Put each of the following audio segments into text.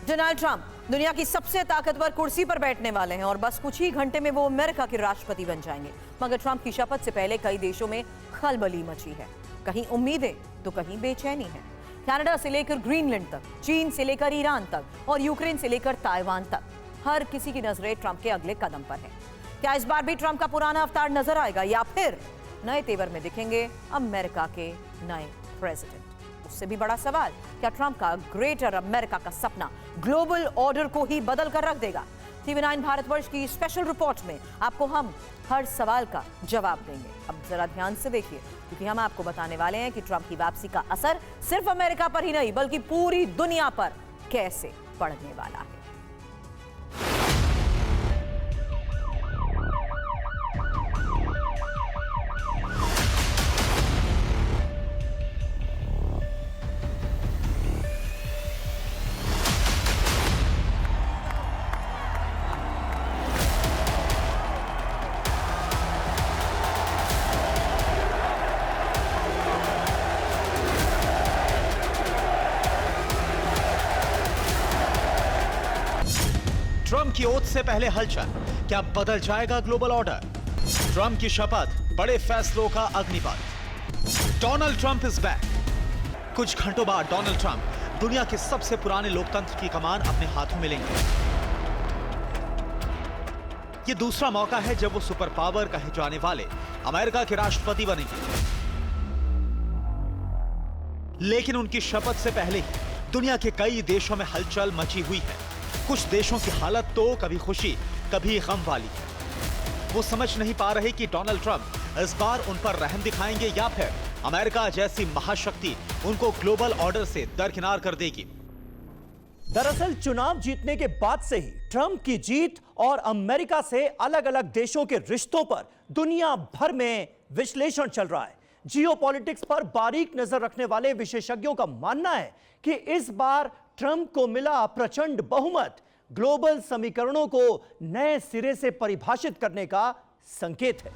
Donald Trump दुनिया की सबसे ताकतवर कुर्सी पर बैठने वाले हैं और बस कुछ ही घंटे में वो अमेरिका के राष्ट्रपति बन जाएंगे। मगर ट्रंप की शपथ से पहले कई देशों में खलबली मची है, कहीं उम्मीदें तो कहीं बेचैनी है। कनाडा से लेकर ग्रीनलैंड तक, चीन से लेकर ईरान तक और यूक्रेन से लेकर ताइवान तक, हर किसी की नजरें ट्रंप के अगले कदम पर है। क्या इस बार भी ट्रंप का पुराना अवतार नजर आएगा या फिर नए तेवर में दिखेंगे अमेरिका के नए प्रेसिडेंट? उससे भी बड़ा सवाल, क्या ट्रंप का ग्रेटर अमेरिका का सपना ग्लोबल ऑर्डर को ही बदल कर रख देगा? टीवी 9 भारतवर्ष की स्पेशल रिपोर्ट में आपको हम हर सवाल का जवाब देंगे। अब जरा ध्यान से देखिए, क्योंकि हम आपको बताने वाले हैं कि ट्रंप की वापसी का असर सिर्फ अमेरिका पर ही नहीं बल्कि पूरी दुनिया पर कैसे पड़ने वाला है। ट्रंप की ओथ से पहले हलचल, क्या बदल जाएगा ग्लोबल ऑर्डर? ट्रंप की शपथ, बड़े फैसलों का अग्निपथ। Donald Trump is back. कुछ घंटों बाद डोनाल्ड ट्रंप दुनिया के सबसे पुराने लोकतंत्र की कमान अपने हाथों में लेंगे। यह दूसरा मौका है जब वो सुपर पावर कहे जाने वाले अमेरिका के राष्ट्रपति बनेंगे। लेकिन उनकी शपथ से पहले ही दुनिया के कई देशों में हलचल मची हुई है। कुछ देशों की हालत तो कभी खुशी कभी गम वाली है। वो समझ नहीं पा रहे कि डोनाल्ड ट्रंप इस बार उन पर रहम दिखाएंगे या फिर अमेरिका जैसी महाशक्ति उनको ग्लोबल ऑर्डर से दरकिनार कर देगी। दरअसल चुनाव जीतने के बाद से ही ट्रंप की जीत और अमेरिका से अलग अलग देशों के रिश्तों पर दुनिया भर में विश्लेषण चल रहा है। जियोपॉलिटिक्स पर बारीक नजर रखने वाले विशेषज्ञों का मानना है कि इस बार ट्रंप को मिला प्रचंड बहुमत ग्लोबल समीकरणों को नए सिरे से परिभाषित करने का संकेत है।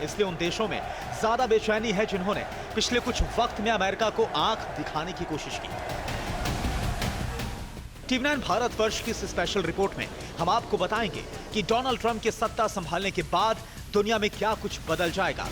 इसलिए उन देशों में ज्यादा बेचैनी है जिन्होंने पिछले कुछ वक्त में अमेरिका को आंख दिखाने की कोशिश की। टीवी 9 भारतवर्ष की इस स्पेशल रिपोर्ट में हम आपको बताएंगे कि डोनाल्ड ट्रंप के सत्ता संभालने के बाद दुनिया में क्या कुछ बदल जाएगा।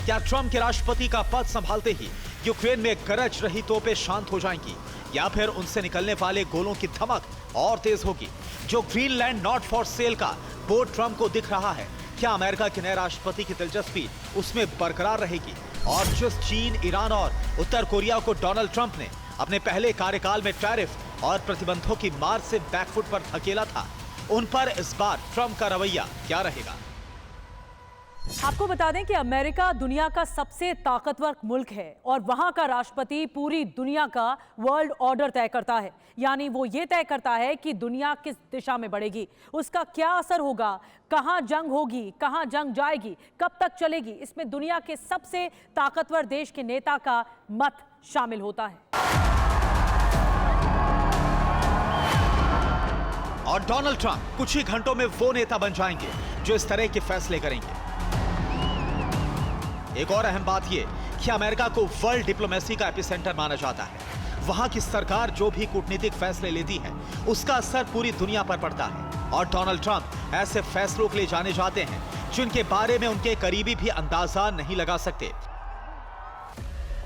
क्या ट्रंप के राष्ट्रपति का पद संभालते ही यूक्रेन में गरज रही तोपें शांत हो जाएंगी या फिर उनसे निकलने वाले गोलों की धमक और तेज होगी? जो ग्रीनलैंड नॉट फॉर सेल का बोर्ड ट्रंप को दिख रहा है, क्या अमेरिका के नए राष्ट्रपति की दिलचस्पी उसमें बरकरार रहेगी? और जिस चीन, ईरान और उत्तर कोरिया को डोनाल्ड ट्रंप ने अपने पहले कार्यकाल में टैरिफ और प्रतिबंधों की मार से बैकफुट पर धकेला था, उन पर इस बार ट्रंप का रवैया क्या रहेगा? आपको बता दें कि अमेरिका दुनिया का सबसे ताकतवर मुल्क है और वहां का राष्ट्रपति पूरी दुनिया का वर्ल्ड ऑर्डर तय करता है। यानी वो ये तय करता है कि दुनिया किस दिशा में बढ़ेगी, उसका क्या असर होगा, कहां जंग होगी, कहां जंग जाएगी, कब तक चलेगी। इसमें दुनिया के सबसे ताकतवर देश के नेता का मत शामिल होता है। और डोनाल्ड ट्रंप कुछ ही घंटों में वो नेता बन जाएंगे जो इस तरह के फैसले करेंगे। एक और अहम बात यह कि अमेरिका को वर्ल्ड डिप्लोमेसी का एपिसेंटर माना जाता है। वहां की सरकार जो भी कूटनीतिक फैसले लेती है उसका असर पूरी दुनिया पर पड़ता है। और डोनाल्ड ट्रंप ऐसे फैसलों के लिए जाने जाते हैं जिनके बारे में उनके करीबी भी अंदाजा नहीं लगा सकते।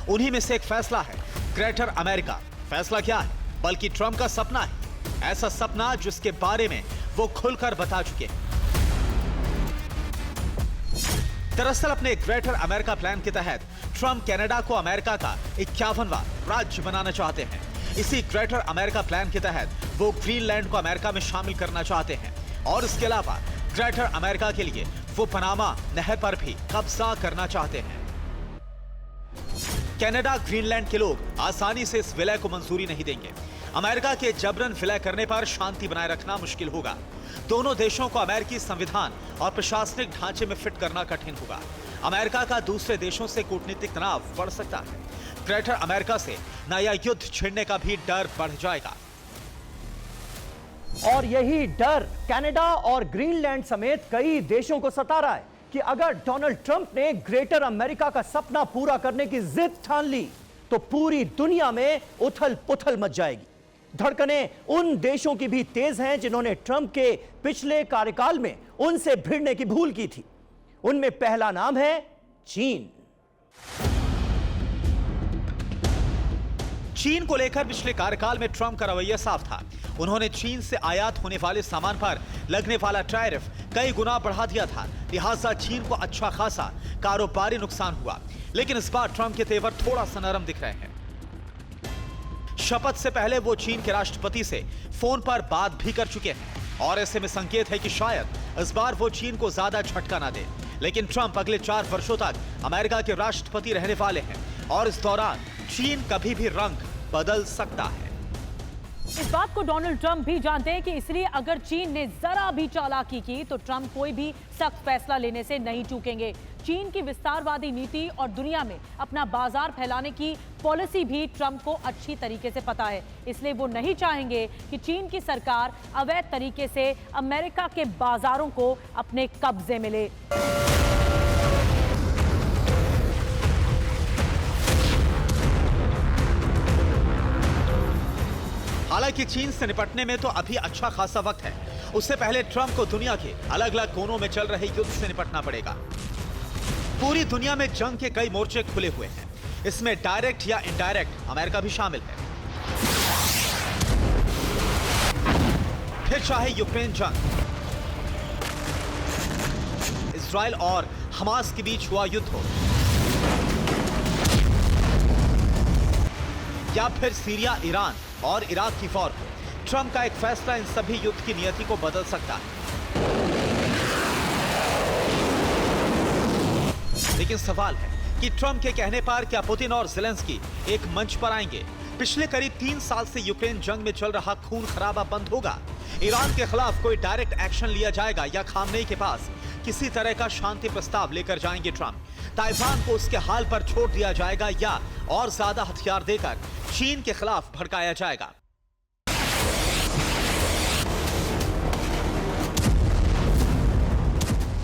उन्हीं में से एक फैसला है ग्रेटर अमेरिका। फैसला क्या है? बल्कि ट्रंप का सपना है। ऐसा सपना जिसके बारे में वो खुलकर बता चुके हैं। दरअसल अपने ग्रेटर अमेरिका प्लान के तहत ट्रंप कनाडा को अमेरिका का 51वां राज्य बनाना चाहते हैं। इसी ग्रेटर अमेरिका प्लान के तहत वो ग्रीनलैंड को अमेरिका में शामिल करना चाहते हैं और इसके अलावा ग्रेटर अमेरिका के लिए वो पनामा नहर पर भी कब्जा करना चाहते हैं। कनाडा, ग्रीनलैंड के लोग आसानी से इस विलय को मंजूरी नहीं देंगे। अमेरिका के जबरन विलय करने पर शांति बनाए रखना मुश्किल होगा। दोनों देशों को अमेरिकी संविधान और प्रशासनिक ढांचे में फिट करना कठिन होगा। अमेरिका का दूसरे देशों से कूटनीतिक तनाव बढ़ सकता है। ग्रेटर अमेरिका से नया युद्ध छिड़ने का भी डर बढ़ जाएगा। और यही डर कनाडा और ग्रीनलैंड समेत कई देशों को सता रहा है। कि अगर डोनाल्ड ट्रंप ने ग्रेटर अमेरिका का सपना पूरा करने की जिद ठान ली तो पूरी दुनिया में उथल पुथल मच जाएगी। धड़कनें उन देशों की भी तेज हैं जिन्होंने ट्रंप के पिछले कार्यकाल में उनसे भिड़ने की भूल की थी। उनमें पहला नाम है चीन। चीन को लेकर पिछले कार्यकाल में ट्रंप का रवैया साफ था। उन्होंने चीन से आयात होने वाले सामान पर लगने वाला टैरिफ कई गुना बढ़ा दिया था, लिहाजा चीन को अच्छा खासा कारोबारी नुकसान हुआ। लेकिन इस बार ट्रंप के तेवर थोड़ा सा नरम दिख रहे हैं। शपथ से पहले वो चीन के राष्ट्रपति से फोन पर बात भी कर चुके हैं और ऐसे में संकेत है कि शायद इस बार वो चीन को ज्यादा झटका ना दे। लेकिन ट्रंप अगले 4 वर्षों तक अमेरिका के राष्ट्रपति रहने वाले हैं और इस दौरान चीन कभी भी रंग बदल सकता है। इस बात को डोनाल्ड ट्रंप भी जानते हैं कि इसलिए अगर चीन ने जरा भी चालाकी की तो ट्रंप कोई भी सख्त फैसला लेने से नहीं चूकेंगे। चीन की विस्तारवादी नीति और दुनिया में अपना बाजार फैलाने की पॉलिसी भी ट्रंप को अच्छी तरीके से पता है, इसलिए वो नहीं चाहेंगे कि चीन की सरकार अवैध तरीके से अमेरिका के बाजारों को अपने कब्जे में ले। हालांकि चीन से निपटने में तो अभी अच्छा खासा वक्त है। उससे पहले ट्रंप को दुनिया के अलग अलग कोनों में चल रहे युद्ध से निपटना पड़ेगा। पूरी दुनिया में जंग के कई मोर्चे खुले हुए हैं। इसमें डायरेक्ट या इनडायरेक्ट अमेरिका भी शामिल है। फिर चाहे यूक्रेन जंग, इजराइल और हमास के बीच हुआ युद्ध हो, या फिर सीरिया, ईरान और इराक की वॉर हो, ट्रंप का एक फैसला इन सभी युद्ध की नियति को बदल सकता है। लेकिन सवाल है कि ट्रंप के कहने पर क्या पुतिन और ज़ेलेंस्की एक मंच पर आएंगे? पिछले करीब 3 साल से यूक्रेन जंग में चल रहा खून खराबा बंद होगा? ईरान के खिलाफ कोई डायरेक्ट एक्शन लिया जाएगा या खामनेई के पास किसी तरह का शांति प्रस्ताव लेकर जाएंगे ट्रंप? ताइवान को उसके हाल पर छोड़ दिया जाएगा या और ज्यादा हथियार देकर चीन के खिलाफ भड़काया जाएगा?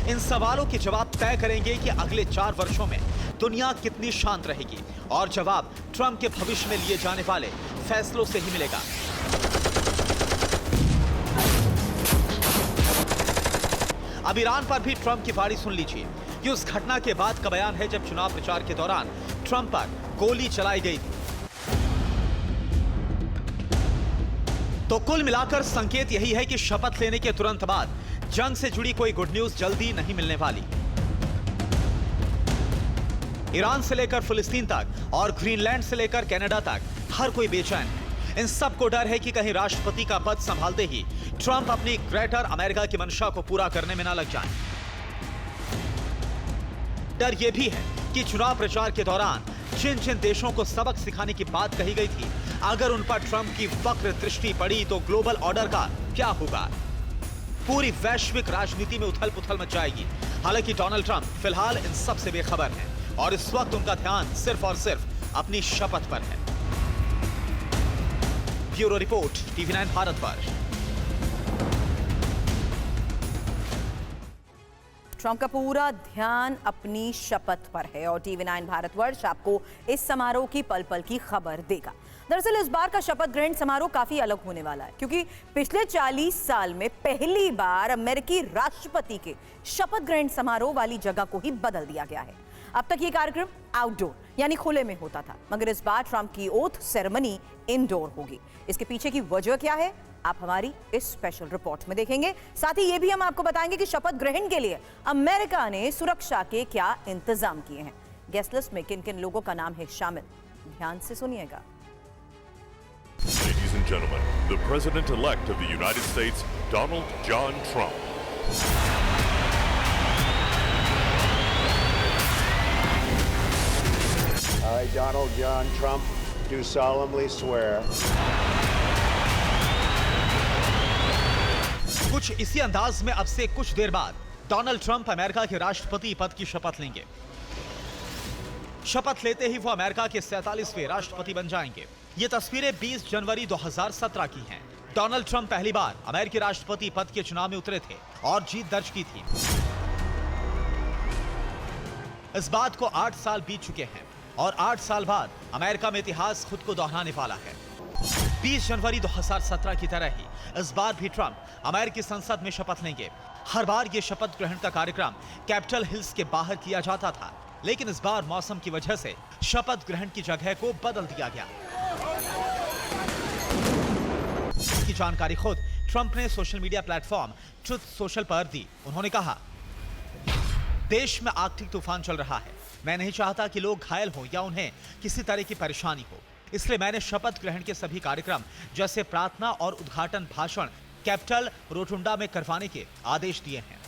इन सवालों के जवाब तय करेंगे कि अगले 4 वर्षों में दुनिया कितनी शांत रहेगी, और जवाब ट्रंप के भविष्य में लिए जाने वाले फैसलों से ही मिलेगा। अब ईरान पर भी ट्रंप की बारी सुन लीजिए। ये उस घटना के बाद का बयान है जब चुनाव प्रचार के दौरान ट्रंप पर गोली चलाई गई थी। तो कुल मिलाकर संकेत यही है कि शपथ लेने के तुरंत बाद जंग से जुड़ी कोई गुड न्यूज जल्दी नहीं मिलने वाली। ईरान से लेकर फिलिस्तीन तक और ग्रीनलैंड से लेकर कनाडा तक हर कोई बेचैन है। इन सब को डर है कि कहीं राष्ट्रपति का पद संभालते ही ट्रंप अपनी ग्रेटर अमेरिका की मंशा को पूरा करने में ना लग जाएं। डर यह भी है कि चुनाव प्रचार के दौरान जिन जिन देशों को सबक सिखाने की बात कही गई थी, अगर उन पर ट्रंप की वक्र दृष्टि पड़ी तो ग्लोबल ऑर्डर का क्या होगा? पूरी वैश्विक राजनीति में उथल पुथल मच जाएगी। हालांकि डोनाल्ड ट्रंप फिलहाल इन सब से बेखबर हैं और इस वक्त उनका ध्यान सिर्फ और सिर्फ अपनी शपथ पर है। Bureau report, TV9 Bharatvarsh. Trump का पूरा ध्यान अपनी शपथ पर है और TV9 भारतवर्ष आपको इस समारोह की पल पल की खबर देगा। दरअसल इस बार का शपथ ग्रहण समारोह काफी अलग होने वाला है, क्योंकि पिछले 40 साल में पहली बार अमेरिकी राष्ट्रपति के शपथ ग्रहण समारोह वाली जगह को ही बदल दिया गया है। अब तक ये कार्यक्रम आउटडोर यानी खुले में होता था, मगर इस बार ट्रंप की ओथ सेरेमनी इंडोर होगी। इसके पीछे की वजह क्या है, आप हमारी इस स्पेशल रिपोर्ट में देखेंगे। साथ ही ये भी हम आपको बताएंगे कि शपथ ग्रहण के लिए अमेरिका ने सुरक्षा के क्या इंतजाम किए हैं। गेस्ट लिस्ट में किन किन लोगों का नाम है शामिल, ध्यान से सुनिएगा। Ladies and gentlemen, the President-elect of the United States, Donald John Trump. I, Donald John Trump, do solemnly swear. कुछ इसी अंदाज में अब से कुछ देर बाद डोनाल्ड ट्रंप अमेरिका के राष्ट्रपति पद की शपथ लेंगे। शपथ लेते ही वो अमेरिका के 47वें राष्ट्रपति बन जाएंगे। ये तस्वीरें 20 जनवरी 2017 की हैं। डोनाल्ड ट्रंप पहली बार अमेरिकी राष्ट्रपति पद के चुनाव में उतरे थे और जीत दर्ज की थी। इस बात को 8 साल बीत चुके हैं और 8 साल बाद अमेरिका में इतिहास खुद को दोहराने वाला है। 20 जनवरी 2017 की तरह ही इस बार भी ट्रंप अमेरिकी संसद में शपथ लेंगे। हर बार ये शपथ ग्रहण का कार्यक्रम कैपिटल हिल्स के बाहर किया जाता था, लेकिन इस बार मौसम की वजह से शपथ ग्रहण की जगह को बदल दिया गया। इसकी जानकारी खुद ट्रंप ने social media platform truth social पर दी। उन्होंने कहा, देश में आर्कटिक तूफान चल रहा है। मैं नहीं चाहता कि लोग घायल हो या उन्हें किसी तरह की परेशानी हो, इसलिए मैंने शपथ ग्रहण के सभी कार्यक्रम जैसे प्रार्थना और उद्घाटन भाषण कैपिटल रोटुंडा में करवाने के आदेश दिए हैं।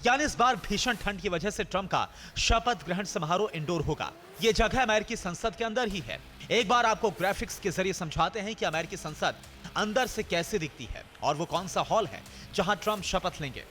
यानी इस बार भीषण ठंड की वजह से ट्रंप का शपथ ग्रहण समारोह इंडोर होगा। यह जगह अमेरिकी संसद के अंदर ही है। एक बार आपको ग्राफिक्स के जरिए समझाते हैं कि अमेरिकी संसद अंदर से कैसे दिखती है और वो कौन सा हॉल है जहां ट्रंप शपथ लेंगे।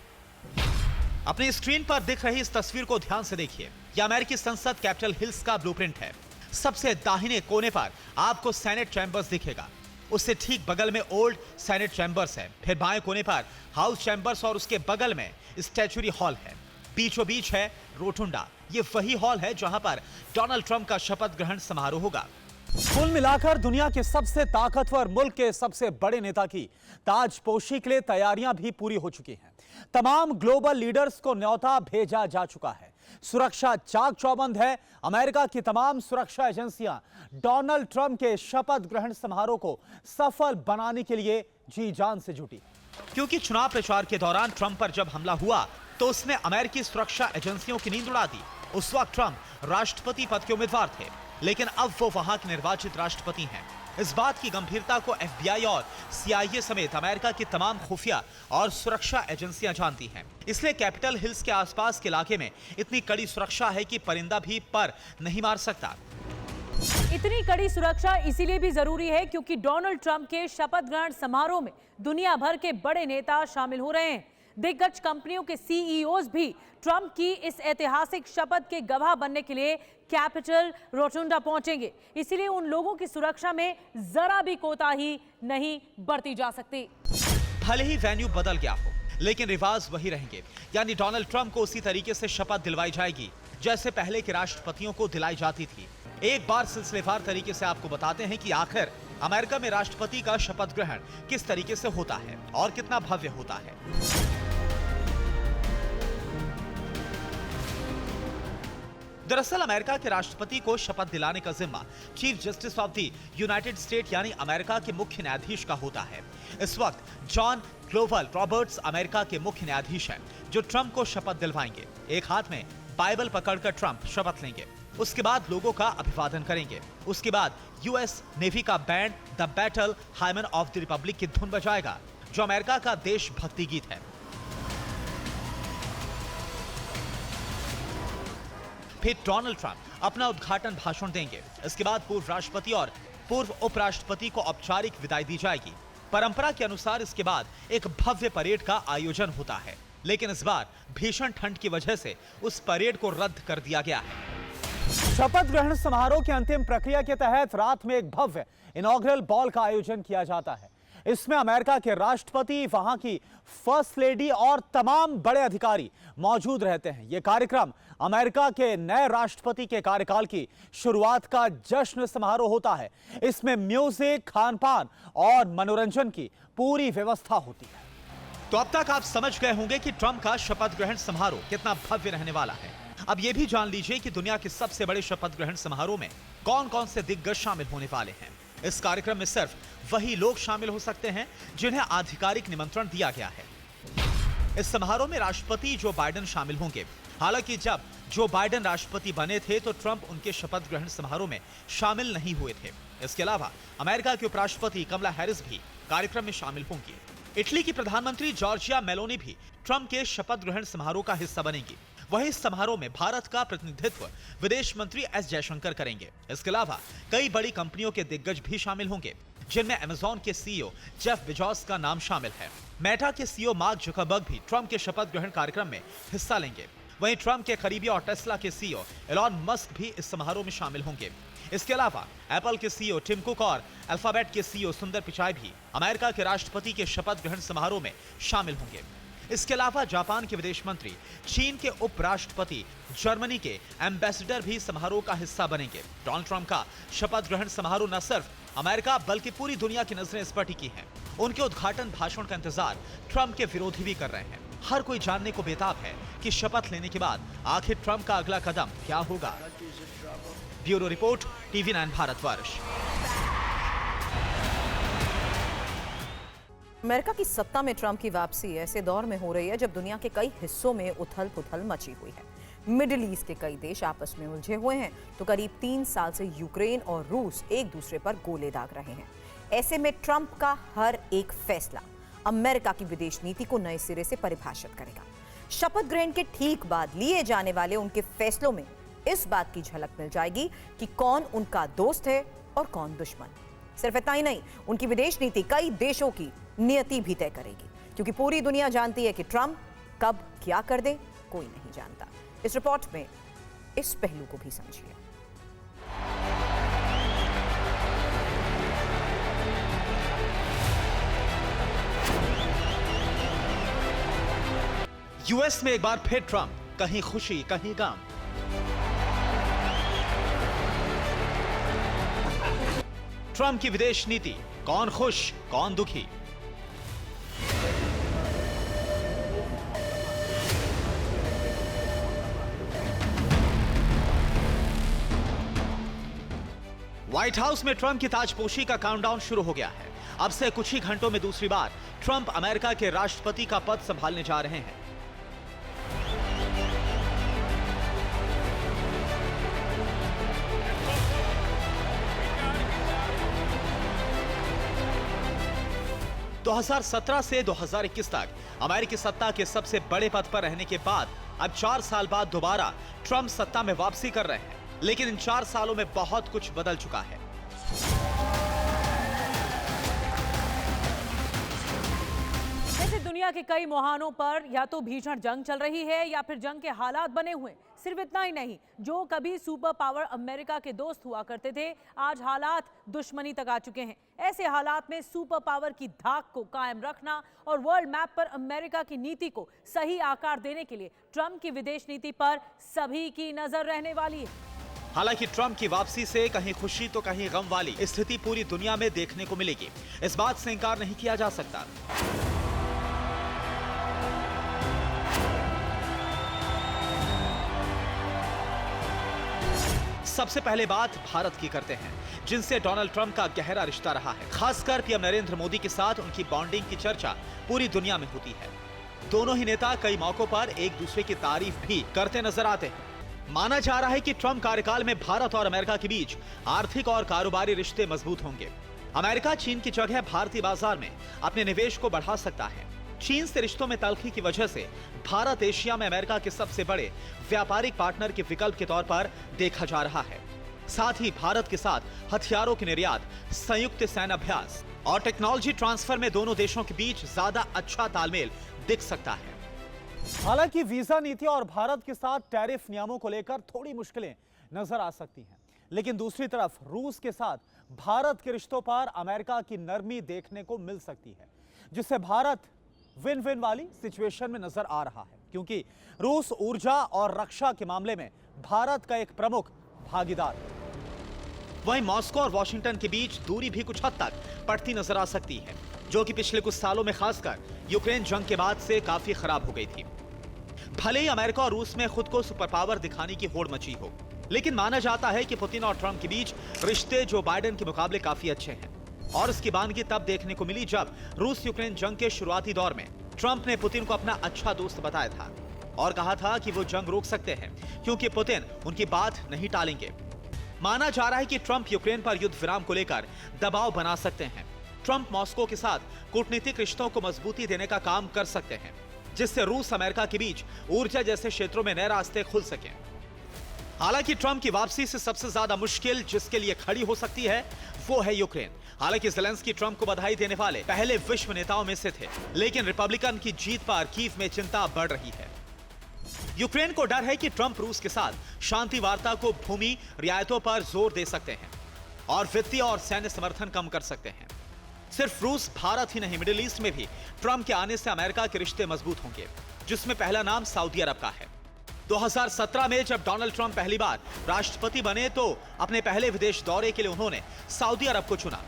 अपनी स्क्रीन पर दिख रही इस तस्वीर को ध्यान से देखिए। यह अमेरिकी संसद कैपिटल हिल्स का ब्लूप्रिंट है। सबसे दाहिने कोने पर आपको सेनेट चैंबर्स दिखेगा, उससे ठीक बगल में ओल्ड सेनेट चैंबर्स है। फिर बाएं कोने पर हाउस चैंबर्स और उसके बगल में स्टैच्यूरी हॉल है। बीचों बीच है रोटुंडा। ये वही हॉल है जहां पर डोनाल्ड ट्रंप का शपथ ग्रहण समारोह होगा। कुल मिलाकर दुनिया के सबसे ताकतवर मुल्क के सबसे बड़े नेता की ताजपोशी के लिए तैयारियां भी पूरी हो चुकी हैं। तमाम ग्लोबल लीडर्स को न्योता भेजा जा चुका है। सुरक्षा चाक चौबंद है। अमेरिका की तमाम सुरक्षा एजेंसियां डोनाल्ड ट्रंप के शपथ ग्रहण समारोह को सफल बनाने के लिए जी जान से जुटी। क्योंकि चुनाव प्रचार के दौरान ट्रंप पर जब हमला हुआ तो उसने अमेरिकी सुरक्षा एजेंसियों की नींद उड़ा दी। उस वक्त ट्रंप राष्ट्रपति पद के उम्मीदवार थे, लेकिन अब वो वहां के निर्वाचित राष्ट्रपति हैं। इस बात की गंभीरता को FBI और CIA समेत अमेरिका की तमाम खुफिया और सुरक्षा एजेंसियां जानती हैं। इसलिए कैपिटल हिल्स के आसपास के इलाके में इतनी कड़ी सुरक्षा है कि परिंदा भी पर नहीं मार सकता। इतनी कड़ी सुरक्षा इसीलिए भी जरूरी है क्योंकि डोनाल्ड ट्रंप के शपथ ग्रहण समारोह में दुनिया भर के बड़े नेता शामिल हो रहे हैं। दिग्गज कंपनियों के CEOs भी ट्रंप की इस ऐतिहासिक शपथ के गवाह बनने के लिए कैपिटल रोटुंडा पहुंचेंगे। इसीलिए उन लोगों की सुरक्षा में जरा भी कोताही नहीं बरती जा सकती। भले ही वेन्यू बदल गया हो, लेकिन रिवाज वही रहेंगे। यानी डोनाल्ड ट्रंप को उसी तरीके से शपथ दिलवाई जाएगी जैसे पहले के राष्ट्रपतियों को दिलाई जाती थी। एक बार सिलसिलेवार तरीके से आपको बताते हैं कि आखिर अमेरिका में राष्ट्रपति का शपथ ग्रहण किस तरीके से होता है और कितना भव्य होता है। दरअसल अमेरिका के राष्ट्रपति को शपथ दिलाने का जिम्मा chief justice of the United state यानी अमेरिका के मुख्य न्यायाधीश का होता है। इस वक्त जॉन ग्लोवल रॉबर्ट्स अमेरिका के मुख्य न्यायाधीश हैं जो ट्रंप को शपथ दिलवाएंगे। एक हाथ में बाइबल पकड़कर ट्रंप शपथ लेंगे। उसके बाद लोगों का अभिवादन करेंगे। उसके बाद US नेवी का band the battle hymn of the republic की धुन बजाएगा, जो अमेरिका का देशभक्ति गीत है। फिर डोनाल्ड ट्रंप अपना उद्घाटन भाषण देंगे। इसके बाद पूर्व राष्ट्रपति और पूर्व उपराष्ट्रपति को औपचारिक विदाई दी जाएगी। परंपरा के अनुसार इसके बाद एक भव्य परेड का आयोजन होता है, लेकिन इस बार भीषण ठंड की वजह से उस परेड को रद्द कर दिया गया है। शपथ ग्रहण समारोह की अंतिम प्रक्रिया के तहत रात में एक भव्य इनॉग्रल बॉल का आयोजन किया जाता है। इसमें अमेरिका के राष्ट्रपति, वहां की फर्स्ट लेडी और तमाम बड़े अधिकारी मौजूद रहते हैं। यह कार्यक्रम अमेरिका के नए राष्ट्रपति के कार्यकाल की शुरुआत का जश्न समारोह होता है। इसमें म्यूजिक, खान-पान और मनोरंजन की पूरी व्यवस्था होती है। तो अब तक आप समझ गए होंगे कि ट्रंप का शपथ ग्रहण समारोह कितना भव्य रहने वाला है। अब यह भी जान लीजिए कि दुनिया के सबसे बड़े शपथ ग्रहण समारोह में कौन-कौन से दिग्गज शामिल होने वाले हैं। इस कार्यक्रम में सिर्फ वही लोग शामिल हो सकते हैं जिन्हें आधिकारिक निमंत्रण दिया गया है। इस समारोह में राष्ट्रपति जो बाइडेन शामिल होंगे। हालांकि जब जो बाइडेन राष्ट्रपति बने थे तो ट्रंप उनके शपथ ग्रहण समारोह में शामिल नहीं हुए थे। इसके अलावा अमेरिका के उपराष्ट्रपति कमला हैरिस भी कार्यक्रम में शामिल होंगी। इटली की प्रधानमंत्री जॉर्जिया मेलोनी भी ट्रंप के शपथ ग्रहण समारोह का हिस्सा बनेंगी। वहीं इस समारोह में भारत का प्रतिनिधित्व विदेश मंत्री एस जयशंकर करेंगे। इसके अलावा कई बड़ी कंपनियों के दिग्गज भी शामिल होंगे, जिनमें अमेज़न के CEO जेफ बेजोस का नाम शामिल है। मेटा के CEO मार्क जुकरबर्ग भी ट्रंप के शपथ ग्रहण कार्यक्रम में हिस्सा लेंगे। वहीं ट्रंप के करीबी और टेस्ला के CEO एलॉन मस्क भी इस समारोह में शामिल होंगे। इसके अलावा एप्पल के CEO टिम कुक और अल्फाबेट के CEO सुंदर पिचाई भी अमेरिका के राष्ट्रपति के शपथ ग्रहण समारोह में शामिल होंगे। इसके अलावा जापान के विदेश मंत्री, चीन के उपराष्ट्रपति, जर्मनी के एम्बेसडर भी समारोह का हिस्सा बनेंगे। डोनाल्ड ट्रंप का शपथ ग्रहण समारोह न सिर्फ अमेरिका बल्कि पूरी दुनिया की नजरें इस पर टिकी हैं। उनके उद्घाटन भाषण का इंतजार ट्रंप के विरोधी भी कर रहे हैं। हर कोई जानने को बेताब है कि शपथ लेने के बाद आखिर ट्रंप का अगला कदम क्या होगा। Bureau report, TV9 Bharatvarsh. America की सत्ता में ट्रंप की वापसी ऐसे दौर में हो रही है जब दुनिया के कई हिस्सों में उथल-पुथल मची हुई है। मिडिल ईस्ट के कई देश आपस में उलझे हुए हैं तो करीब 3 साल से यूक्रेन और रूस एक दूसरे पर गोले दाग रहे हैं। ऐसे में ट्रंप का हर एक फैसला अमेरिका की विदेश नीति को नए सिरे से परिभाषित करेगा। शपथ ग्रहण के ठीक बाद लिए जाने वाले उनके फैसलों में इस बात की झलक मिल जाएगी कि कौन उनका दोस्त है और कौन दुश्मन। सिर्फ इतना ही नहीं, उनकी विदेश नीति कई देशों की नियति भी तय करेगी, क्योंकि पूरी दुनिया जानती है कि ट्रंप कब क्या कर दे कोई नहीं जानता। इस रिपोर्ट में इस पहलू को भी समझिए। यूएस में एक बार फिर ट्रंप, कहीं खुशी कहीं गम। ट्रंप की विदेश नीति, कौन खुश कौन दुखी। व्हाइट हाउस में ट्रंप की ताजपोशी का काउंटडाउन शुरू हो गया है। अब से कुछ ही घंटों में दूसरी बार ट्रंप अमेरिका के राष्ट्रपति का पद संभालने जा रहे हैं। तो 2017 से 2021 तक अमेरिकी सत्ता के सबसे बड़े पद पर रहने के बाद अब 4 साल बाद दोबारा ट्रंप सत्ता में वापसी कर रहे हैं। लेकिन इन 4 सालों में बहुत कुछ बदल चुका है। वैसे दुनिया के कई मुहानों पर या तो भीषण जंग चल रही है या फिर जंग के हालात बने हुए। सिर्फ इतना ही नहीं, जो कभी सुपर पावर अमेरिका के दोस्त हुआ करते थे, आज हालात दुश्मनी तक आ चुके हैं। ऐसे हालात में सुपर पावर की धाक को कायम रखना और वर्ल्ड मैप पर अमेरिका की नीति को सही आकार देने के लिए ट्रंप की विदेश नीति पर सभी की नजर रहने वाली है। हालांकि ट्रंप की वापसी से कहीं खुशी तो कहीं गम वाली स्थिति पूरी दुनिया में देखने को मिलेगी, इस बात से इंकार नहीं किया जा सकता। सबसे पहले बात भारत की करते हैं, जिनसे डोनाल्ड ट्रंप का गहरा रिश्ता रहा है। खासकर पीएम नरेंद्र मोदी के साथ उनकी बॉन्डिंग की चर्चा पूरी दुनिया में होती है। दोनों ही नेता कई मौकों पर एक दूसरे की तारीफ भी करते नजर आते हैं। माना जा रहा है कि ट्रंप कार्यकाल में भारत और अमेरिका के बीच आर्थिक और कारोबारी रिश्ते मजबूत होंगे। अमेरिका चीन की जगह भारतीय बाजार में अपने निवेश को बढ़ा सकता है। चीन से रिश्तों में तल्खी की वजह से भारत एशिया में अमेरिका के सबसे बड़े व्यापारिक पार्टनर के विकल्प के तौर पर देखा जा रहा है। साथ ही भारत के साथ हथियारों के निर्यात, संयुक्त सैन्य अभ्यास और टेक्नोलॉजी ट्रांसफर में दोनों देशों के बीच ज्यादा अच्छा तालमेल दिख सकता है। हालांकि वीजा नीति और भारत के साथ टैरिफ नियमों को लेकर थोड़ी मुश्किलें नजर आ सकती हैं, लेकिन दूसरी तरफ रूस के साथ भारत के रिश्तों पर अमेरिका की नरमी देखने को मिल सकती है, जिससे भारत विन विन वाली सिचुएशन में नजर आ रहा है, क्योंकि रूस ऊर्जा और रक्षा के मामले में भारत का एक प्रमुख भागीदार है। वहीं मॉस्को और वॉशिंगटन के बीच दूरी भी कुछ हद तक बढ़ती नजर आ सकती है, जो कि पिछले कुछ सालों में खासकर यूक्रेन जंग के बाद से काफी खराब हो गई थी। भले ही अमेरिका और रूस में खुद को सुपर पावर दिखाने की होड़ मची हो, लेकिन माना जाता है कि पुतिन और ट्रंप के बीच रिश्ते जो बाइडेन के मुकाबले काफी अच्छे हैं। और इसकी बानगी तब देखने को मिली जब रूस यूक्रेन जंग के शुरुआती दौर में ट्रंप ने पुतिन को अपना अच्छा दोस्त बताया था और कहा था कि वो जंग रोक सकते हैं क्योंकि पुतिन उनकी बात नहीं टालेंगे। माना जा रहा है कि ट्रंप यूक्रेन पर युद्ध विराम को लेकर दबाव बना सकते हैं। ट्रंप मॉस्को के साथ कूटनीतिक रिश्तों को मजबूती देने का काम कर सकते हैं, जिससे रूस अमेरिका के बीच ऊर्जा जैसे क्षेत्रों में नए रास्ते खुल सके। हालांकि ट्रंप की वापसी से सबसे ज्यादा मुश्किल जिसके लिए खड़ी हो सकती है वो है यूक्रेन। हालांकि ज़ेलेंस्की ट्रंप को बधाई देने वाले पहले विश्व नेताओं में से थे, लेकिन रिपब्लिकन की जीत पर कीव में चिंता बढ़ रही है। यूक्रेन को डर है कि ट्रंप रूस के साथ शांति वार्ता को भूमि रियायतों पर जोर दे सकते हैं और वित्तीय और सैन्य समर्थन कम कर सकते हैं। सिर्फ रूस, भारत ही नहीं, मिडिल ईस्ट में भी ट्रंप के आने से अमेरिका के रिश्ते मजबूत होंगे, जिसमें पहला नाम सऊदी अरब का है। 2017 में जब डोनाल्ड ट्रंप पहली बार राष्ट्रपति बने तो अपने पहले विदेश दौरे के लिए उन्होंने सऊदी अरब को चुना।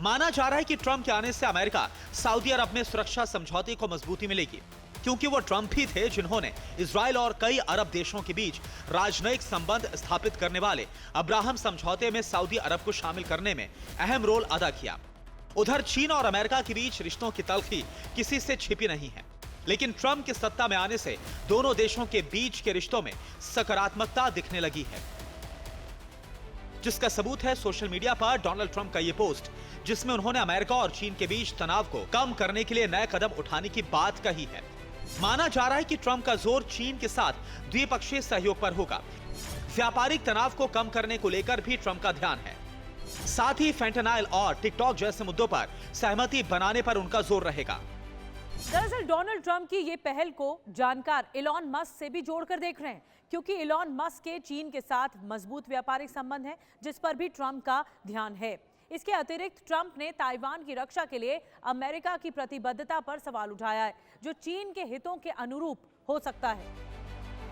माना जा रहा है कि ट्रंप के आने से अमेरिका सऊदी अरब में सुरक्षा समझौते को मजबूती मिलेगी, क्योंकि वो ट्रंप ही थे जिन्होंने इजराइल और कई अरब देशों के बीच राजनयिक संबंध स्थापित करने वाले अब्राहम समझौते में सऊदी अरब को शामिल करने में अहम रोल अदा किया। उधर चीन और अमेरिका के बीच रिश्तों की तलखी किसी से छिपी नहीं है, लेकिन ट्रंप के सत्ता में आने से दोनों देशों के बीच के रिश्तों में सकारात्मकता दिखने लगी है, जिसका सबूत है सोशल मीडिया पर डोनाल्ड ट्रंप का ये पोस्ट, जिसमें उन्होंने अमेरिका और चीन के बीच तनाव को कम करने के लिए नए कदम उठाने की बात कही है। माना जा रहा है कि ट्रंप का जोर चीन के साथ द्विपक्षीय सहयोग पर होगा। व्यापारिक तनाव को कम करने को लेकर भी ट्रंप का ध्यान है। साथ ही फेंटेनाइल और टिकटॉक जैसे मुद्दों पर सहमति बनाने पर उनका जोर रहेगा। दरअसल डोनाल्ड ट्रंप की ये पहल को जानकार इलॉन मस्क से भी जोड़कर देख रहे हैं, क्योंकि इलॉन मस्क के चीन के साथ मजबूत व्यापारिक संबंध हैं, जिस पर भी ट्रंप का ध्यान है। इसके अतिरिक्त ट्रंप ने ताइवान की रक्षा के लिए अमेरिका की प्रतिबद्धता पर सवाल उठाया है, जो चीन के हितों के अनुरूप हो सकता है।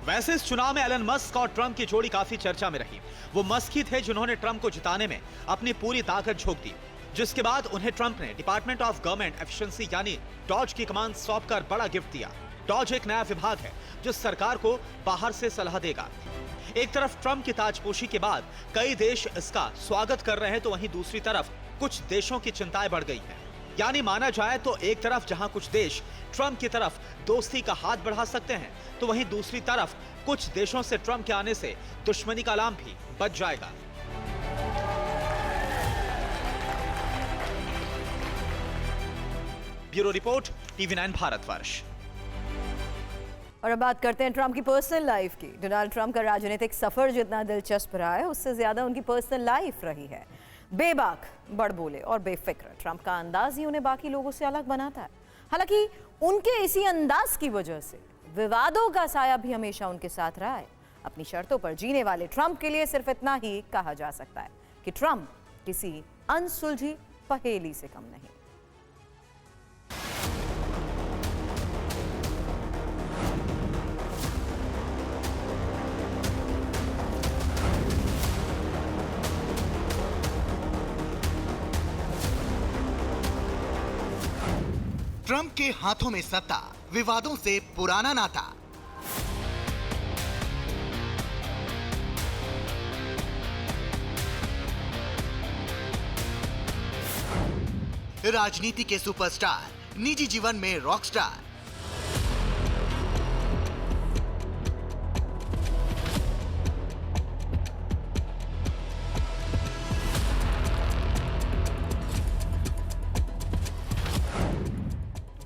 वैसे इस चुनाव में एलन मस्क और ट्रंप की जोड़ी काफी चर्चा में रही। वो मस्क ही थे जिन्होंने ट्रंप को जिताने में अपनी पूरी ताकत झोंक दी, जिसके बाद उन्हें ट्रंप ने डिपार्टमेंट ऑफ गवर्नमेंट एफिशिएंसी यानी डॉज की कमान सौंपकर बड़ा गिफ्ट दिया। डॉज एक नया विभाग है जो सरकार को बाहर से सलाह देगा। एक तरफ ट्रंप की ताजपोशी के बाद कई देश इसका स्वागत कर रहे हैं, तो वहीं दूसरी तरफ कुछ देशों की चिंताएं बढ़ गई हैं। यानी माना जाए तो एक तरफ जहां कुछ देश ट्रंप की तरफ दोस्ती का हाथ बढ़ा सकते हैं, तो वहीं दूसरी तरफ कुछ देशों से ट्रंप के आने से दुश्मनी का अलार्म भी बज जाएगा। Bureau report, TV9 Bharatvarsh. और अब बात करते हैं ट्रंप की पर्सनल लाइफ की। डोनाल्ड ट्रंप का राजनीतिक सफर जितना दिलचस्प रहा है, उससे ज्यादा उनकी पर्सनल लाइफ रही है। बेबाक, बड़बोले और बेफिक्र ट्रंप का अंदाज ही उन्हें बाकी लोगों से अलग बनाता है। हालांकि उनके इसी अंदाज की वजह से विवादों का साया भी हमेशा उनके साथ रहा है। अपनी शर्तों पर जीने वाले ट्रंप के लिए सिर्फ इतना ही कहा जा सकता है कि ट्रंप किसी अनसुलझी पहेली से कम नहीं। ट्रंप के हाथों में सत्ता, विवादों से पुराना नाता। राजनीति के सुपरस्टार, निजी जीवन में रॉकस्टार।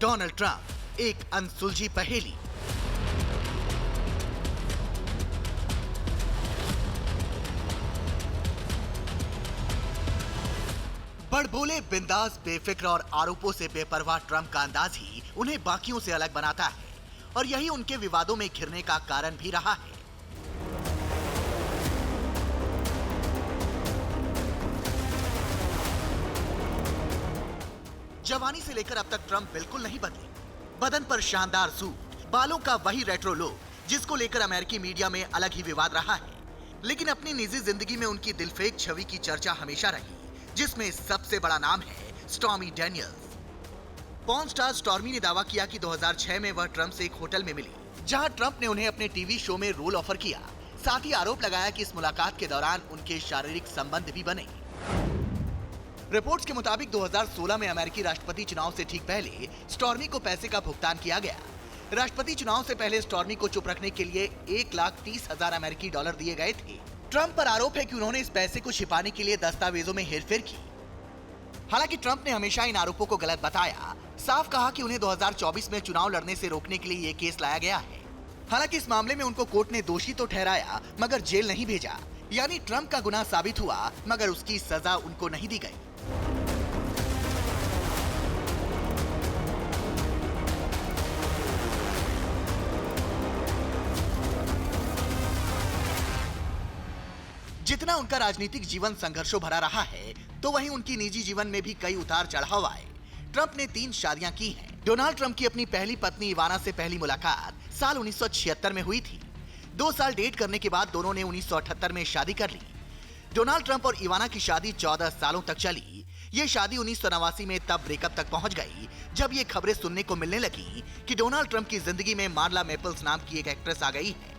डोनाल्ड ट्रंप एक अनसुलझी पहेली। बड़बोले, बिंदास, बेफिक्र और आरोपों से बेपरवाह ट्रंप का अंदाज ही उन्हें बाकियों से अलग बनाता है, और यही उनके विवादों में घिरने का कारण भी रहा है। जवानी से लेकर अब तक ट्रंप बिल्कुल नहीं बदले। बदन पर शानदार सूट, बालों का वही रेट्रो लुक, जिसको लेकर अमेरिकी मीडिया में अलग ही विवाद रहा है। लेकिन अपनी निजी जिंदगी में उनकी दिलफेक छवि की चर्चा हमेशा रही, जिसमें सबसे बड़ा नाम है stormy Daniels. Porn star stormy ने दावा किया कि 2006 में वह ट्रंप से एक होटल में मिली, जहां ट्रंप ने उन्हें अपने टीवी शो में रोल ऑफर किया। साथ ही आरोप लगाया कि इस मुलाकात के दौरान उनके शारीरिक संबंध भी बने। रिपोर्ट्स के मुताबिक 2016 में अमेरिकी राष्ट्रपति चुनाव से ठीक पहले स्टॉर्मी को पैसे का भुगतान किया गया। राष्ट्रपति चुनाव से पहले स्टॉर्मी को चुप रखने के लिए $1,30,000 अमेरिकी डॉलर दिए गए थे। ट्रंप पर आरोप है कि उन्होंने इस पैसे को छिपाने के लिए दस्तावेजों में हेरफेर की। हालांकि ट्रंप ने हमेशा इन आरोपों को गलत बताया, साफ कहा कि उन्हें 2024 में चुनाव लड़ने से रोकने के लिए ये केस लाया गया है। हालांकि इस मामले में उनको कोर्ट ने दोषी तो ठहराया, मगर जेल नहीं भेजा। यानी ट्रंप का गुनाह साबित हुआ, मगर उसकी सजा उनको नहीं दी गई। जितना उनका राजनीतिक जीवन संघर्षों भरा रहा है, तो वहीं उनकी निजी जीवन में भी कई उतार चढ़ाव आए। ट्रंप ने 3 शादियां की हैं। डोनाल्ड ट्रंप की अपनी पहली पत्नी इवाना से पहली मुलाकात साल 1976 में हुई थी। 2 साल डेट करने के बाद दोनों ने 1978 में शादी कर ली। डोनाल्ड ट्रंप और इवाना की शादी 14 सालों तक चली। ये शादी 1989 में तब ब्रेकअप तक पहुंच गई, जब ये खबरें सुनने को मिलने लगी कि डोनाल्ड ट्रंप की जिंदगी में मार्ला मेपल्स नाम की एक एक्ट्रेस आ गई है।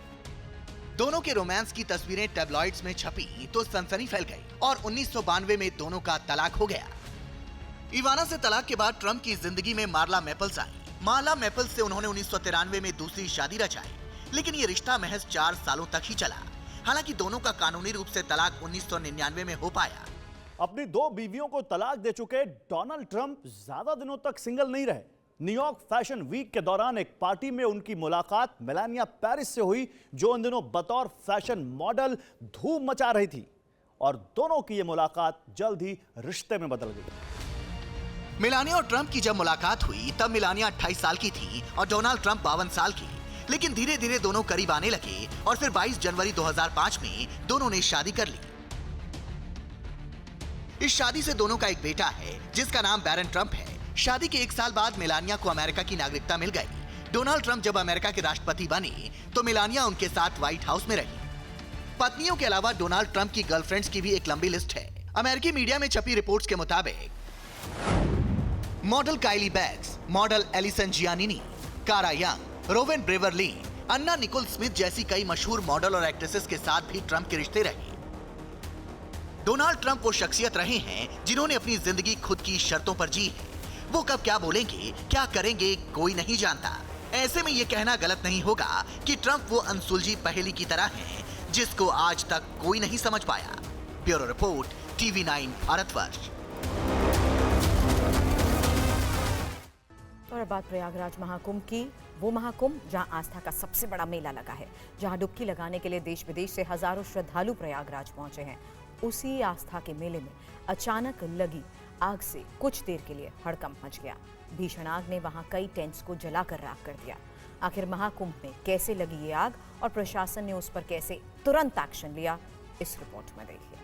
दोनों के रोमांस की तस्वीरें टैबलॉइड्स में छपी तो सनसनी फैल गई और 1992 में दोनों का तलाक हो गया। इवाना से तलाक के बाद ट्रंप की जिंदगी में मार्ला मेपल्स आई। मार्ला मेपल्स से उन्होंने 1993 में दूसरी शादी रचाई, लेकिन ये रिश्ता महज 4 सालों तक ही चला। हालांकि दोनों का कानूनी रूप से तलाक 1999 में हो पाया। अपनी 2 बीवियों को तलाक दे चुके डोनाल्ड ट्रंप ज्यादा दिनों तक सिंगल नहीं रहे। न्यूयॉर्क फैशन वीक के दौरान एक पार्टी में उनकी मुलाकात मेलानिया पेरिस से हुई, जो उन दिनों बतौर फैशन मॉडल धूम मचा रही थी, और दोनों की ये मुलाकात जल्द ही रिश्ते में बदल गई। मेलानिया और ट्रंप की जब मुलाकात हुई तब मेलानिया 28 साल की थी और डोनाल्ड ट्रंप 52 साल की। लेकिन धीरे धीरे दोनों करीब आने लगे और फिर 22 जनवरी 2005 में दोनों ने शादी कर ली। इस शादी से दोनों का एक बेटा है, जिसका नाम बैरन ट्रंप है। शादी के 1 साल बाद मेलानिया को अमेरिका की नागरिकता मिल गई। डोनाल्ड ट्रंप जब अमेरिका के राष्ट्रपति बने तो मेलानिया उनके साथ व्हाइट हाउस में रही। पत्नियों के अलावा डोनाल्ड ट्रंप की गर्लफ्रेंड्स की भी एक लंबी लिस्ट है। अमेरिकी मीडिया में छपी रिपोर्ट्स के मुताबिक मॉडल काइली बैग्स, मॉडल एलिसन जियानिनी, कारा यंग, रोवेन ब्रेवरली, अन्ना निकोल स्मिथ जैसी कई मशहूर मॉडल और एक्ट्रेसेस के साथ भी ट्रंप के रिश्ते रहे। डोनाल्ड ट्रंप वो शख्सियत रहे हैं जिन्होंने अपनी जिंदगी खुद की शर्तों पर जी है। वो कब क्या बोलेंगे, क्या करेंगे, कोई नहीं जानता। ऐसे में ये कहना गलत नहीं होगा कि ट्रंप वो अनसुलझी पहेली की तरह हैं, जिसको आज तक कोई नहीं समझ पाया। Bureau report, TV9 Bharatvarsh. और अब बात प्रयागराज महाकुंभ की। वो महाकुंभ जहां आस्था का सबसे बड़ा मेला लगा है, जहां डुबकी लगाने के लिए देश विदेश से हजारों श्रद्धालु प्रयागराज पहुंचे हैं। उसी आस्था के मेले में अचानक लगी आग से कुछ देर के लिए हड़कंप मच गया। भीषण आग ने वहां कई टेंट्स को जलाकर राख कर दिया। आखिर महाकुंभ में कैसे लगी ये आग और प्रशासन ने उस पर कैसे तुरंत एक्शन लिया, इस रिपोर्ट में देखिए।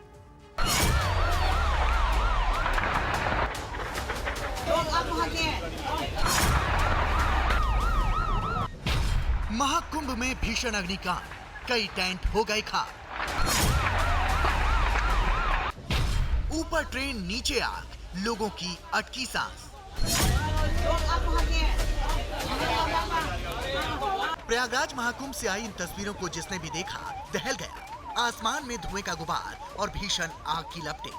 महाकुंभ में भीषण अग्निकांड, कई टेंट हो गए खाक। ऊपर ट्रेन, नीचे आग, लोगों की अटकी सांस। प्रयागराज महाकुंभ से आई इन तस्वीरों को जिसने भी देखा दहल गया। आसमान में धुएं का गुबार और भीषण आग की लपटें।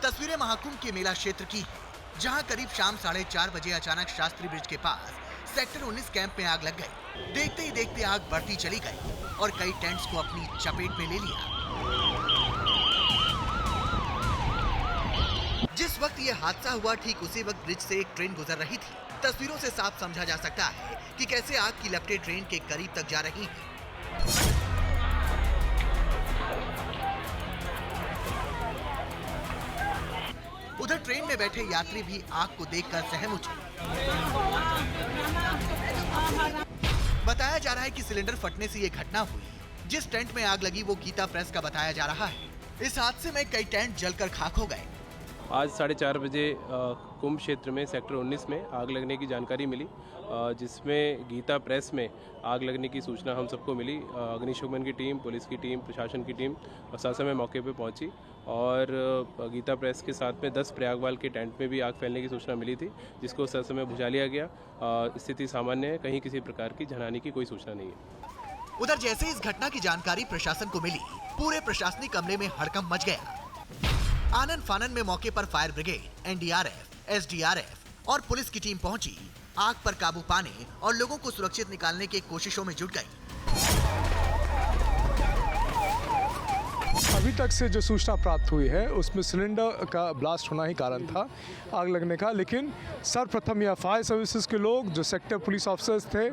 तस्वीरें महाकुंभ के मेला क्षेत्र की हैं, जहां करीब शाम 4:30 बजे अचानक शास्त्री ब्रिज के पास सेक्टर 19 कैंप में आग लग गई। देखते ही देखते आग बढ़ती चली गई और कई टेंट्स को अपनी चपेट में ले लिया। जिस वक्त ये हादसा हुआ, ठीक उसी वक्त ब्रिज से एक ट्रेन गुजर रही थी। तस्वीरों से साफ समझा जा सकता है कि कैसे आग की लपटें ट्रेन के करीब तक जा रही हैं। उधर ट्रेन में बैठे यात्री भी आग को देखकर सहम उठे। बताया जा रहा है कि सिलेंडर फटने से ये घटना हुई। जिस टेंट में आग लगी वो गीता प्रेस का बताया जा रहा है। इस हादसे में कई टेंट जलकर खाक हो गए। आज 4:30 बजे कुंभ क्षेत्र में सेक्टर 19 में आग लगने की जानकारी मिली, जिसमें गीता प्रेस में आग लगने की सूचना हम सबको मिली। अग्निशमन की टीम, पुलिस की टीम, प्रशासन की टीम प्रशासन में मौके पे पहुंची और गीता प्रेस के साथ में 10 प्रयागवाल के टेंट में भी आग फैलने की सूचना मिली थी, जिसको उस समय बुझा लिया गया। स्थिति सामान्य है, कहीं किसी प्रकार की जनहानि की कोई सूचना नहीं है। उधर जैसे इस घटना की जानकारी प्रशासन को मिली, पूरे प्रशासनिक अमले में हड़कंप मच गया। आनन फानन में मौके पर फायर ब्रिगेड, NDRF, SDRF और पुलिस की टीम पहुंची। आग पर काबू पाने और लोगों को सुरक्षित निकालने की कोशिशों में जुट गई। अभी तक से जो सूचना प्राप्त हुई है उसमें सिलेंडर का ब्लास्ट होना ही कारण था आग लगने का, लेकिन सर्वप्रथम यह फायर सर्विसेज के लोग, जो सेक्टर पुलिस ऑफिसर्स थे,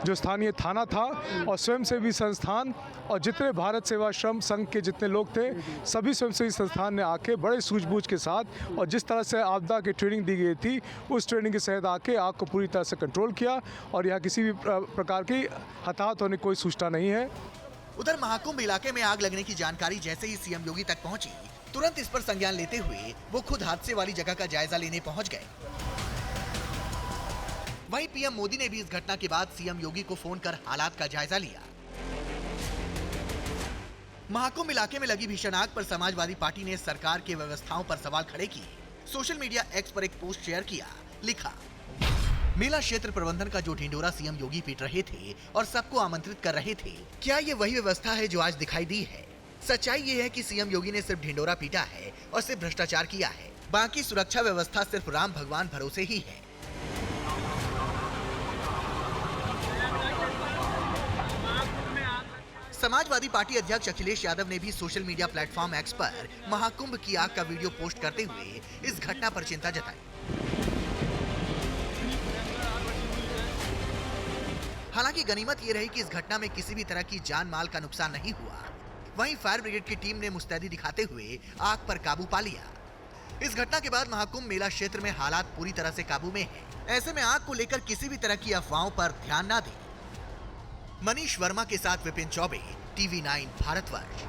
जो स्थानीय थाना था और स्वयंसेवी संस्थान और जितने भारत सेवाश्रम संघ के जितने लोग थे, सभी स्वयंसेवी संस्थान ने आके बड़े सूझबूझ के साथ और जिस तरह से आपदा की ट्रेनिंग दी गई थी उस ट्रेनिंग के तहत आके आग को पूरी तरह से कंट्रोल किया और यहाँ किसी भी प्रकार की हताहत होने की कोई सूचना नहीं है। उधर महाकुंभ इलाके में आग लगने की जानकारी जैसे ही सीएम योगी तक पहुंची, तुरंत इस पर संज्ञान लेते हुए वो खुद हादसे वाली जगह का जायजा लेने पहुंच गए। वहीं पीएम मोदी ने भी इस घटना के बाद सीएम योगी को फोन कर हालात का जायजा लिया। महाकुंभ इलाके में लगी भीषण आग पर समाजवादी पार्टी ने सरकार की व्यवस्थाओं पर सवाल खड़े किए। सोशल मीडिया एक्स पर एक पोस्ट शेयर किया, लिखा, मेला क्षेत्र प्रबंधन का जो ढिंडोरा सीएम योगी पीट रहे थे और सबको आमंत्रित कर रहे थे, क्या ये वही व्यवस्था है जो आज दिखाई दी है? सच्चाई ये है कि सीएम योगी ने सिर्फ ढिंडोरा पीटा है और सिर्फ भ्रष्टाचार किया है, बाकी सुरक्षा व्यवस्था सिर्फ राम भगवान भरोसे ही है। समाजवादी पार्टी अध्यक्ष अखिलेश यादव ने भी सोशल मीडिया प्लेटफॉर्म एक्स पर महाकुंभ की आग का वीडियो पोस्ट करते हुए इस घटना पर चिंता जताई। हालांकि गनीमत ये रही कि इस घटना में किसी भी तरह की जान माल का नुकसान नहीं हुआ। वहीं फायर ब्रिगेड की टीम ने मुस्तैदी दिखाते हुए आग पर काबू पा लिया। इस घटना के बाद महाकुंभ मेला क्षेत्र में हालात पूरी तरह से काबू में हैं। ऐसे में आग को लेकर किसी भी तरह की अफवाहों पर ध्यान ना दें। मनीष वर्मा के साथ विपिन चौबे, TV9 भारतवर्ष।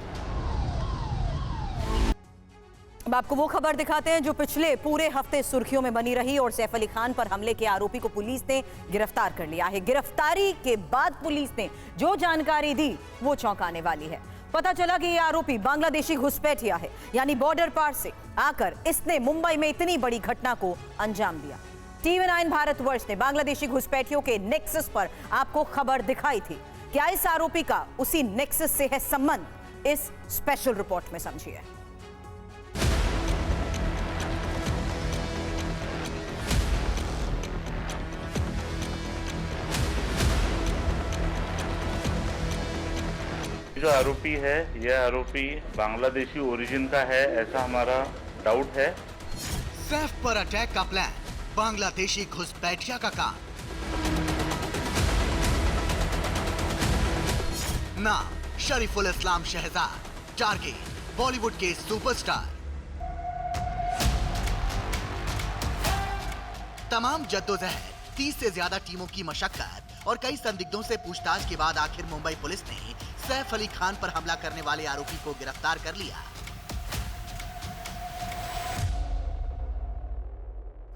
अब आपको वो खबर दिखाते हैं जो पिछले पूरे हफ्ते सुर्खियों में बनी रही और सैफ अली खान पर हमले के आरोपी को पुलिस ने गिरफ्तार कर लिया है। गिरफ्तारी के बाद पुलिस ने जो जानकारी दी वो चौंकाने वाली है। पता चला कि ये आरोपी बांग्लादेशी घुसपैठिया है, यानी बॉर्डर पार से आकर इसने मुंबई में इतनी बड़ी घटना को अंजाम दिया। TV9 भारतवर्ष ने बांग्लादेशी घुसपैठियों के नेक्सस पर आपको खबर दिखाई थी। क्या इस आरोपी का उसी नेक्सस से है संबंध? इस स्पेशल रिपोर्ट में समझिए। जो आरोपी है, यह आरोपी बांग्लादेशी ओरिजिन का है, ऐसा हमारा डाउट है। सैफ पर अटैक का प्लान, बांग्लादेशी घुसपैठिया का काम। नाम शरीफुल इस्लाम शहजाद, टारगेट बॉलीवुड के सुपरस्टार। तमाम जद्दोजहद, 30 से ज्यादा टीमों की मशक्कत और कई संदिग्धों से पूछताछ के बाद आखिर मुंबई पुलिस ने सैफ अली खान पर हमला करने वाले आरोपी को गिरफ्तार कर लिया।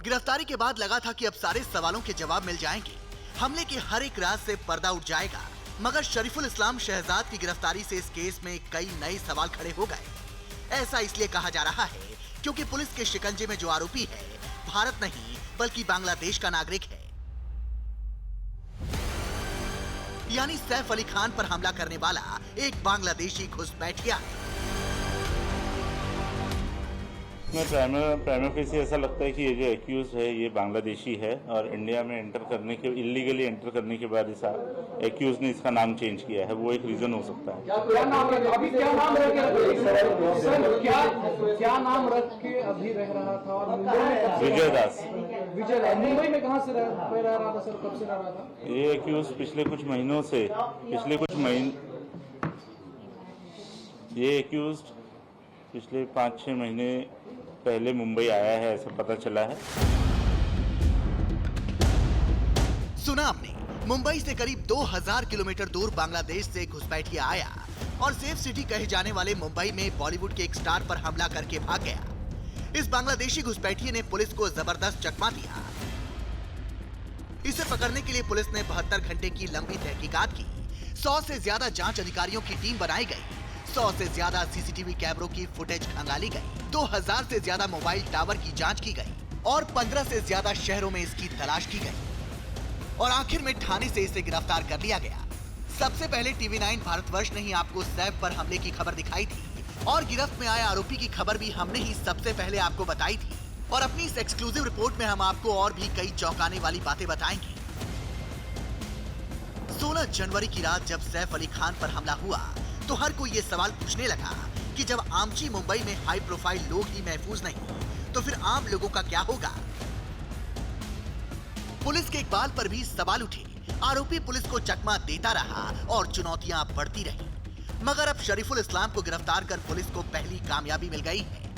गिरफ्तारी के बाद लगा था कि अब सारे सवालों के जवाब मिल जाएंगे, हमले के हर एक राज से पर्दा उठ जाएगा। मगर शरीफुल इस्लाम शहजाद की गिरफ्तारी से इस केस में कई नए सवाल खड़े हो गए। ऐसा इसलिए कहा जा रहा है क्योंकि पुलिस के शिकंजे में जो आरोपी है, भारत नहीं बल्कि बांग्लादेश का नागरिक है। यानी सैफ अली खान पर हमला करने वाला एक बांग्लादेशी घुसपैठिया है। प्राइमो फेसी ऐसा लगता है कि ये जो एक्यूज है ये बांग्लादेशी है और इंडिया में एंटर करने के इलीगली एंटर करने के बाद इस एक्यूज ने इसका नाम चेंज किया है, वो एक रीजन हो सकता है। क्या नाम रख के अभी रह रहा था और मुंबई में विजय दास। मुंबई में कहाँ से रह रहा था सर, कब से रह रहा था? ये एक्यूज पिछले कुछ महीनों से ये एक्यूज पिछले 5-6 महीने पहले मुंबई आया है, ऐसा पता चला है। सुना आपने, मुंबई से करीब 2000 किलोमीटर दूर बांग्लादेश से घुसपैठिया आया और सेफ सिटी कहे जाने वाले मुंबई में बॉलीवुड के एक स्टार पर हमला करके भाग गया। इस बांग्लादेशी घुसपैठिए ने पुलिस को जबरदस्त चकमा दिया। इसे पकड़ने के लिए पुलिस ने 72 घंटे की लंबी तहकीकात की। 100 से ज्यादा जांच अधिकारियों की टीम बनाई गई। 100 से ज्यादा सीसीटीवी कैमरों की फुटेज खंगाली गई। 2000 से ज्यादा मोबाइल टावर की जांच की गई और 15 से ज्यादा शहरों में इसकी तलाश की गई और आखिर में ठाणे से इसे गिरफ्तार कर लिया गया। सबसे पहले TV9 भारतवर्ष ने ही आपको सैफ पर हमले की खबर दिखाई थी और गिरफ्त में आए आरोपी की खबर भी हमने ही सबसे पहले आपको बताई थी। और अपनी इस एक्सक्लूसिव रिपोर्ट में हम आपको और भी कई चौंकाने वाली बातें बताएंगे। 16 जनवरी की रात जब सैफ अली खान पर हमला हुआ तो हर कोई ये सवाल पूछने लगा कि जब आमची मुंबई में हाई प्रोफाइल लोग ही महफूज नहीं तो फिर आम लोगों का क्या होगा। पुलिस के इकबाल पर भी सवाल उठे। आरोपी पुलिस को चकमा देता रहा और चुनौतियां बढ़ती रही, मगर अब शरीफुल इस्लाम को गिरफ्तार कर पुलिस को पहली कामयाबी मिल गई है।